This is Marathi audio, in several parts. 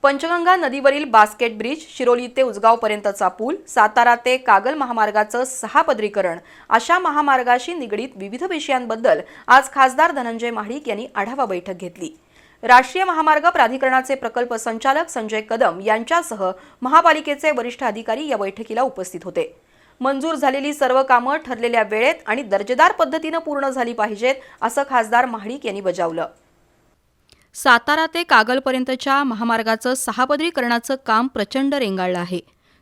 पंचगंगा नदीवरील बास्केट ब्रिज, शिरोली ते उसगावपर्यंतचा पूल, सातारा ते कागल महामार्गाचं 6 पदरीकरण अशा महामार्गाशी निगडीत विविध विषयांबद्दल आज खासदार धनंजय महाडिक यांनी आढावा बैठक घेतली। राष्ट्रीय महामार्ग प्राधिकरणाचे प्रकल्प संचालक संजय कदम यांच्यासह महापालिकेचे वरिष्ठ अधिकारी या बैठकीला उपस्थित होते। मंजूर झालेली सर्व कामं ठरलेल्या वेळेत आणि दर्जेदार पद्धतीने पूर्ण झाली पाहिजेत असं खासदार महाडिक यांनी बजावलं। सातारा ते कागलपर्यंतच्या महामार्गाचं 6 पदरीकरणाचं काम प्रचंड रेंगाळलं आहे।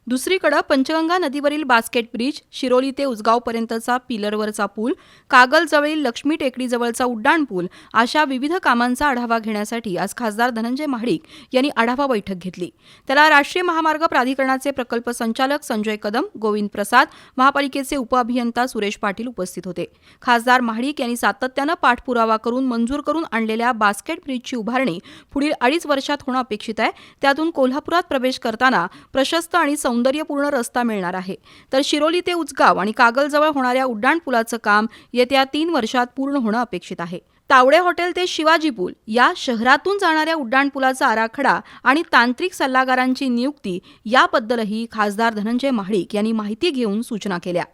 दुसरीकडे पंचगंगा नदीवरील बास्केट ब्रिज, शिरोली ते उसगावपर्यंतचा पिलरवरचा पूल, कागलजवळील लक्ष्मी टेकडीजवळचा उड्डाण पूल अशा विविध कामांचा आढावा घेण्यासाठी आज खासदार धनंजय महाडिक यांनी आढावा बैठक घेतली। त्याला राष्ट्रीय महामार्ग प्राधिकरणाचे प्रकल्प संचालक संजय कदम, गोविंद प्रसाद, महापालिकेचे उपअभियंता सुरेश पाटील उपस्थित होते। खासदार महाडिक यांनी सातत्यानं पाठपुरावा करून मंजूर करून आणलेल्या बास्केट ब्रिजची उभारणी पुढील 2.5 वर्षात होणं अपेक्षित आहे। त्यातून कोल्हापुरात प्रवेश करताना प्रशस्त आणि सौंदर्यपूर्ण रस्ता मिळणार आहे, तर शिरोली ते उचगाव आणि कागलजवळ होणाऱ्या उड्डाण पुलाचं काम येत्या 3 वर्षात पूर्ण होणं अपेक्षित आहे। तावडे हॉटेल ते शिवाजी पूल या शहरातून जाणाऱ्या उड्डाण पुलाचा आराखडा आणि तांत्रिक सल्लागारांची नियुक्ती याबद्दलही खासदार धनंजय महाडिक यांनी माहिती घेऊन सूचना केल्या।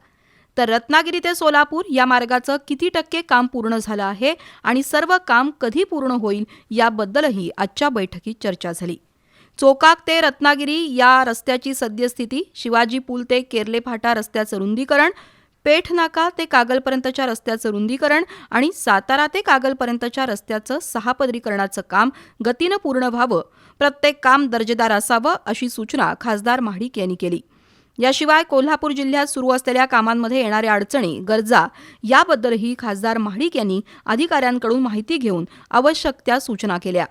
तर रत्नागिरी ते सोलापूर या मार्गाचं किती टक्के काम पूर्ण झालं आहे आणि सर्व काम कधी पूर्ण होईल याबद्दलही आजच्या बैठकीत चर्चा झाली। चोकाक ते रत्नागिरी या रस्त्याची सद्यस्थिती, शिवाजी पूल ते केर्ले फाटा रस्त्याचं रुंदीकरण, पेठ नाका ते कागलपर्यंतच्या रस्त्याचं रुंदीकरण आणि सातारा ते कागलपर्यंतच्या रस्त्याचं 6 पदरीकरणाचं काम गतीनं पूर्ण व्हावं, प्रत्येक काम दर्जेदार असावं अशी सूचना खासदार महाडिक यांनी केली। याशिवाय कोल्हापूर जिल्ह्यात सुरू असलेल्या कामांमध्ये येणाऱ्या अडचणी, गरजा याबद्दलही खासदार महाडिक यांनी अधिकाऱ्यांकडून माहिती घेऊन आवश्यक त्या सूचना केल्या।